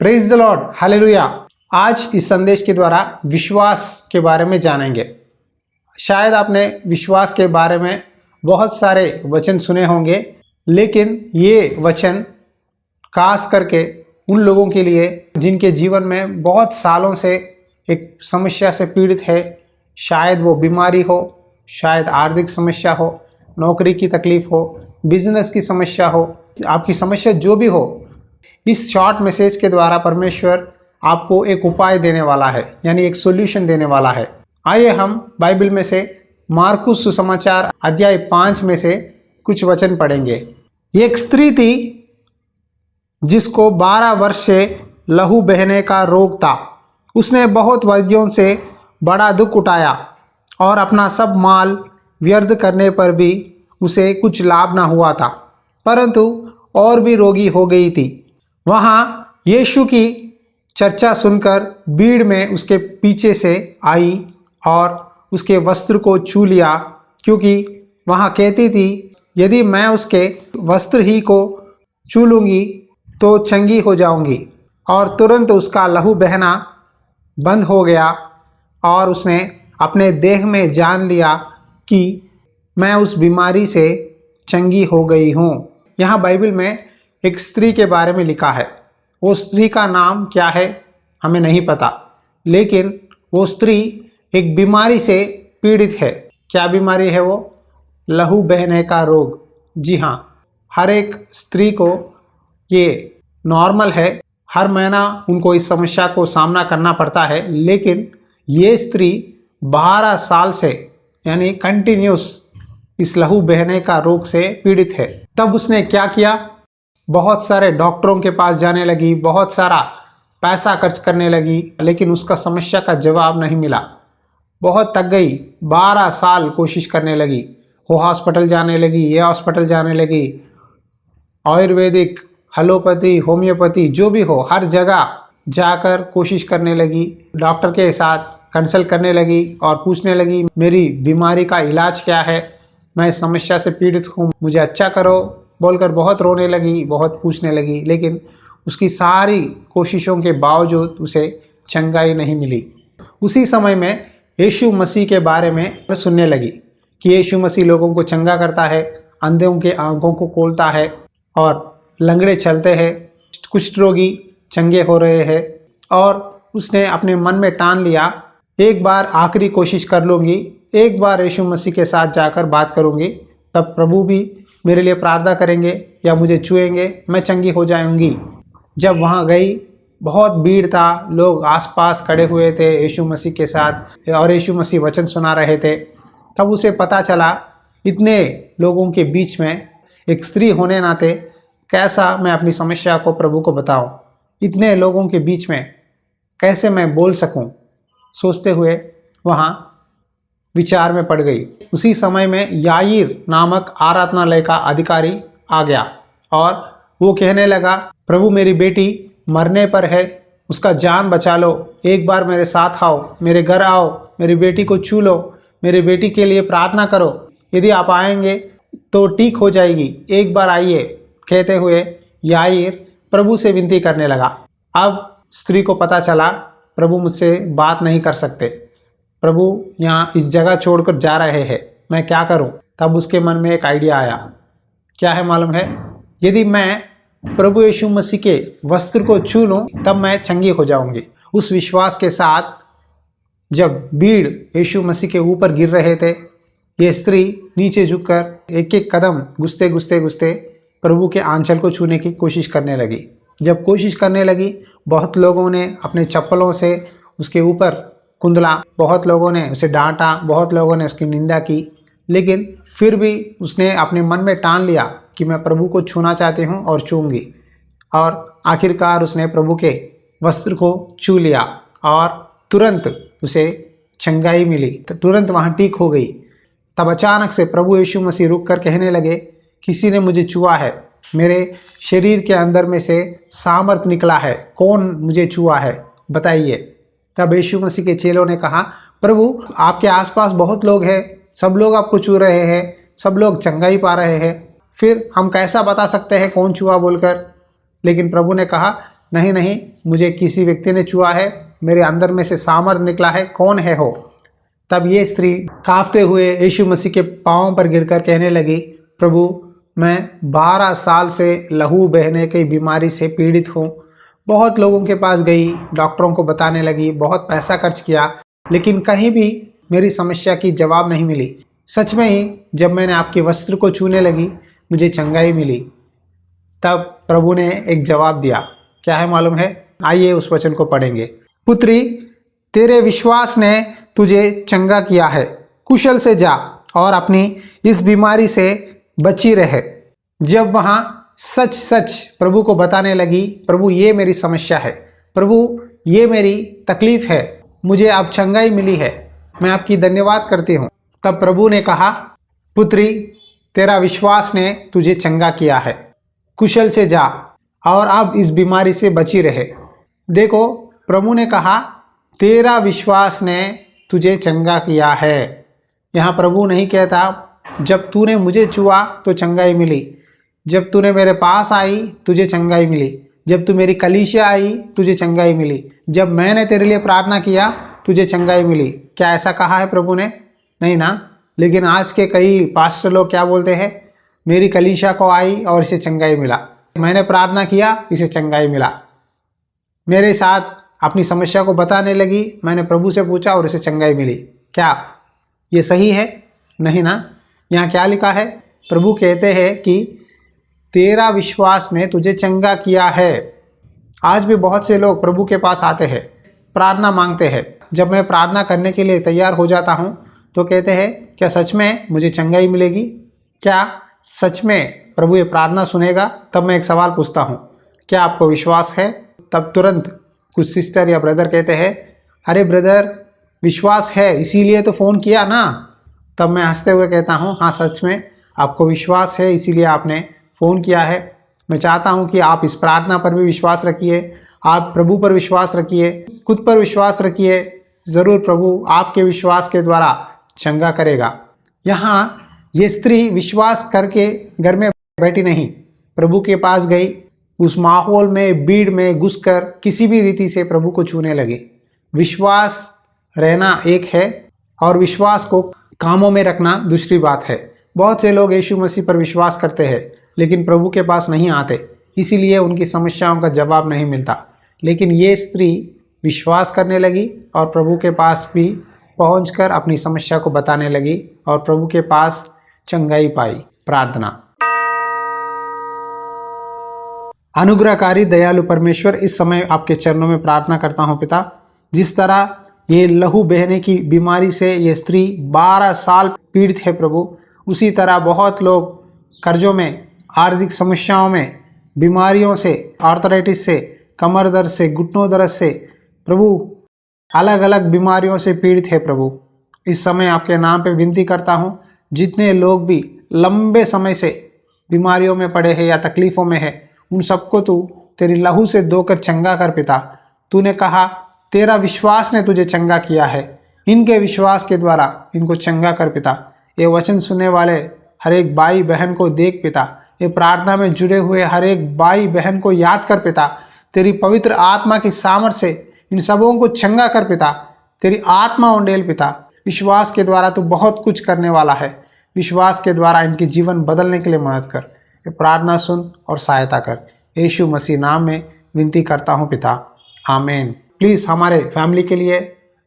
Praise the Lord, hallelujah. आज इस संदेश के द्वारा विश्वास के बारे में जानेंगे। शायद आपने विश्वास के बारे में बहुत सारे वचन सुने होंगे, लेकिन ये वचन खास करके उन लोगों के लिए जिनके जीवन में बहुत सालों से एक समस्या से पीड़ित है। शायद वो बीमारी हो, शायद आर्थिक समस्या हो, नौकरी की तकलीफ हो, बिजनेस की समस्या हो, आपकी समस्या जो भी हो, इस शॉर्ट मैसेज के द्वारा परमेश्वर आपको एक उपाय देने वाला है, यानी एक सॉल्यूशन देने वाला है। आइए हम बाइबल में से मार्कुस सुसमाचार अध्याय 5 में से कुछ वचन पढ़ेंगे। एक स्त्री थी जिसको 12 वर्ष से लहू बहने का रोग था। उसने बहुत वैद्यों से बड़ा दुख उठाया और अपना सब माल व्यर्थ करने पर भी उसे कुछ लाभ न हुआ था, परंतु और भी रोगी हो गई थी। वहाँ यीशु की चर्चा सुनकर भीड़ में उसके पीछे से आई और उसके वस्त्र को छू लिया, क्योंकि वहाँ कहती थी, यदि मैं उसके वस्त्र ही को छू लूँगी तो चंगी हो जाऊँगी। और तुरंत उसका लहू बहना बंद हो गया और उसने अपने देह में जान लिया कि मैं उस बीमारी से चंगी हो गई हूँ। यहाँ बाइबल में एक स्त्री के बारे में लिखा है। वो स्त्री का नाम क्या है हमें नहीं पता, लेकिन वो स्त्री एक बीमारी से पीड़ित है। क्या बीमारी है वो? लहू बहने का रोग। जी हाँ, हर एक स्त्री को ये नॉर्मल है, हर महीना उनको इस समस्या को सामना करना पड़ता है। लेकिन ये स्त्री 12 साल से यानी कंटिन्यूस इस लहू बहने का रोग से पीड़ित है। तब उसने क्या किया? बहुत सारे डॉक्टरों के पास जाने लगी, बहुत सारा पैसा खर्च करने लगी, लेकिन उसका समस्या का जवाब नहीं मिला। बहुत थक गई, 12 साल कोशिश करने लगी। वो हॉस्पिटल जाने लगी, ये हॉस्पिटल जाने लगी, आयुर्वेदिक, एलोपैथी, होम्योपैथी, जो भी हो, हर जगह जाकर कोशिश करने लगी। डॉक्टर के साथ कंसल्ट करने लगी और पूछने लगी, मेरी बीमारी का इलाज क्या है, मैं इस समस्या से पीड़ित हूँ, मुझे अच्छा करो बोलकर बहुत रोने लगी, बहुत पूछने लगी। लेकिन उसकी सारी कोशिशों के बावजूद उसे चंगाई नहीं मिली। उसी समय में यीशु मसीह के बारे में सुनने लगी कि यीशु मसीह लोगों को चंगा करता है, अंधों के आंखों को खोलता है और लंगड़े चलते हैं, कुष्ठ रोगी चंगे हो रहे हैं। और उसने अपने मन में ठान लिया, एक बार आखिरी कोशिश कर लूँगी, एक बार यीशु मसीह के साथ जाकर बात करूँगी, तब प्रभु भी मेरे लिए प्रार्थना करेंगे या मुझे छुएंगे, मैं चंगी हो जाऊंगी। जब वहाँ गई, बहुत भीड़ था, लोग आसपास खड़े हुए थे यीशु मसीह के साथ और यीशु मसीह वचन सुना रहे थे। तब उसे पता चला, इतने लोगों के बीच में एक स्त्री होने नाते कैसा मैं अपनी समस्या को प्रभु को बताऊं, इतने लोगों के बीच में कैसे मैं बोल सकूं, सोचते हुए वहाँ विचार में पड़ गई। उसी समय में याईर नामक आराधनालय का अधिकारी आ गया और वो कहने लगा, प्रभु मेरी बेटी मरने पर है, उसका जान बचा लो, एक बार मेरे साथ आओ, मेरे घर आओ, मेरी बेटी को छू लो, मेरी बेटी के लिए प्रार्थना करो, यदि आप आएंगे तो ठीक हो जाएगी, एक बार आइए। कहते हुए याईर प्रभु से विनती करने लगा। अब स्त्री को पता चला, प्रभु मुझसे बात नहीं कर सकते, प्रभु यहाँ इस जगह छोड़कर जा रहे हैं, मैं क्या करूँ? तब उसके मन में एक आइडिया आया। क्या है मालूम है? यदि मैं प्रभु यीशु मसीह के वस्त्र को छू लूँ तब मैं चंगी हो जाऊंगी। उस विश्वास के साथ जब भीड़ यीशु मसीह के ऊपर गिर रहे थे, ये स्त्री नीचे झुककर एक एक कदम घुसते घुसते घुसते प्रभु के आंचल को छूने की कोशिश करने लगी। जब कोशिश करने लगी, बहुत लोगों ने अपने चप्पलों से उसके ऊपर कुंदला, बहुत लोगों ने उसे डांटा, बहुत लोगों ने उसकी निंदा की, लेकिन फिर भी उसने अपने मन में ठान लिया कि मैं प्रभु को छूना चाहती हूँ और छूंगी। और आखिरकार उसने प्रभु के वस्त्र को छू लिया और तुरंत उसे चंगाई मिली, तुरंत वहाँ ठीक हो गई। तब अचानक से प्रभु यीशु मसीह रुक कर कहने लगे, किसी ने मुझे छुआ है, मेरे शरीर के अंदर में से सामर्थ निकला है, कौन मुझे छुआ है बताइए। तब यीशु मसीह के चेलों ने कहा, प्रभु आपके आसपास बहुत लोग हैं, सब लोग आपको छू रहे हैं, सब लोग चंगाई पा रहे हैं, फिर हम कैसा बता सकते हैं कौन छुआ बोलकर। लेकिन प्रभु ने कहा, नहीं नहीं, मुझे किसी व्यक्ति ने छुआ है, मेरे अंदर में से सामर्थ्य निकला है, कौन है हो। तब ये स्त्री कांपते हुए यीशु मसीह के पांवों पर गिरकर कहने लगी, प्रभु मैं 12 साल से लहू बहने की बीमारी से पीड़ित हूँ। बहुत लोगों के पास गई, डॉक्टरों को बताने लगी, बहुत पैसा खर्च किया, लेकिन कहीं भी मेरी समस्या की जवाब नहीं मिली। सच में ही जब मैंने आपके वस्त्र को छूने लगी, मुझे चंगाई मिली। तब प्रभु ने एक जवाब दिया, क्या है मालूम है? आइए उस वचन को पढ़ेंगे। पुत्री, तेरे विश्वास ने तुझे चंगा किया है, कुशल से जा और अपनी इस बीमारी से बची रहे। जब वहाँ सच सच प्रभु को बताने लगी, प्रभु ये मेरी समस्या है, प्रभु ये मेरी तकलीफ है, मुझे अब चंगाई मिली है, मैं आपकी धन्यवाद करती हूँ। तब प्रभु ने कहा, पुत्री तेरा विश्वास ने तुझे चंगा किया है, कुशल से जा और अब इस बीमारी से बची रहे। देखो, प्रभु ने कहा तेरा विश्वास ने तुझे चंगा किया है। यहाँ प्रभु नहीं कहता जब तूने मुझे छुआ तो चंगाई मिली, जब तूने मेरे पास आई तुझे चंगाई मिली, जब तू मेरी कलीसिया आई तुझे चंगाई मिली, जब मैंने तेरे लिए प्रार्थना किया तुझे चंगाई मिली। क्या ऐसा कहा है प्रभु ने? नहीं ना। लेकिन आज के कई पास्टर लोग क्या बोलते हैं, मेरी कलीसिया को आई और इसे चंगाई मिला, मैंने प्रार्थना किया इसे चंगाई मिला, मेरे साथ अपनी समस्या को बताने लगी, मैंने प्रभु से पूछा और इसे चंगाई मिली। क्या ये सही है? नहीं ना। यहाँ क्या लिखा है? प्रभु कहते हैं कि तेरा विश्वास ने तुझे चंगा किया है। आज भी बहुत से लोग प्रभु के पास आते हैं, प्रार्थना मांगते हैं। जब मैं प्रार्थना करने के लिए तैयार हो जाता हूँ तो कहते हैं, क्या सच में मुझे चंगाई मिलेगी? क्या सच में प्रभु ये प्रार्थना सुनेगा? तब मैं एक सवाल पूछता हूँ, क्या आपको विश्वास है? तब तुरंत कुछ सिस्टर या ब्रदर कहते हैं, अरे ब्रदर विश्वास है इसीलिए तो फ़ोन किया ना। तब मैं हंसते हुए कहता हूँ, हाँ सच में आपको विश्वास है इसीलिए आपने फ़ोन किया है। मैं चाहता हूँ कि आप इस प्रार्थना पर भी विश्वास रखिए, आप प्रभु पर विश्वास रखिए, खुद पर विश्वास रखिए, ज़रूर प्रभु आपके विश्वास के द्वारा चंगा करेगा। यहाँ ये स्त्री विश्वास करके घर में बैठी नहीं, प्रभु के पास गई, उस माहौल में भीड़ में घुसकर किसी भी रीति से प्रभु को छूने लगी। विश्वास रहना एक है और विश्वास को कामों में रखना दूसरी बात है। बहुत से लोग यीशु मसीह पर विश्वास करते हैं लेकिन प्रभु के पास नहीं आते, इसीलिए उनकी समस्याओं का जवाब नहीं मिलता। लेकिन ये स्त्री विश्वास करने लगी और प्रभु के पास भी पहुंचकर अपनी समस्या को बताने लगी और प्रभु के पास चंगाई पाई। प्रार्थना। अनुग्रहकारी दयालु परमेश्वर, इस समय आपके चरणों में प्रार्थना करता हूं पिता, जिस तरह ये लहू बहने की बीमारी से ये स्त्री 12 साल पीड़ित है प्रभु, उसी तरह बहुत लोग कर्जों में, आर्थिक समस्याओं में, बीमारियों से, आर्थराइटिस से, कमर दर्द से, घुटनों दर्द से, प्रभु अलग अलग बीमारियों से पीड़ित है प्रभु। इस समय आपके नाम पे विनती करता हूँ, जितने लोग भी लंबे समय से बीमारियों में पड़े हैं या तकलीफ़ों में है, उन सबको तू तेरी लहू से धोकर चंगा कर पिता। तूने कहा तेरा विश्वास ने तुझे चंगा किया है, इनके विश्वास के द्वारा इनको चंगा कर पिता। ये वचन सुनने वाले हर एक भाई बहन को देख पिता, ये प्रार्थना में जुड़े हुए हर एक भाई बहन को याद कर पिता, तेरी पवित्र आत्मा की सामर्थ्य से इन सबों को चंगा कर पिता। तेरी आत्मा उंडेल पिता, विश्वास के द्वारा तू बहुत कुछ करने वाला है, विश्वास के द्वारा इनके जीवन बदलने के लिए मदद कर। ये प्रार्थना सुन और सहायता कर, यीशु मसीह नाम में विनती करता हूँ पिता, आमीन। प्लीज़ हमारे फैमिली के लिए,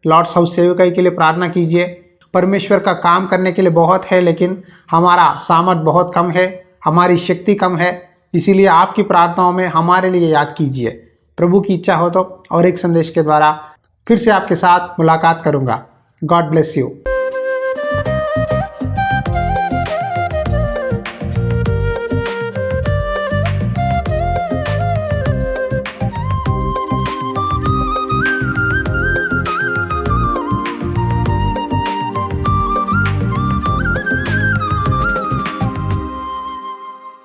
लॉर्ड्स हाउस सेवकाई के लिए प्रार्थना कीजिए। परमेश्वर का काम करने के लिए बहुत है लेकिन हमारा सामर्थ बहुत कम है, हमारी शक्ति कम है, इसीलिए आपकी प्रार्थनाओं में हमारे लिए याद कीजिए। प्रभु की इच्छा हो तो और एक संदेश के द्वारा फिर से आपके साथ मुलाकात करूँगा। God bless you.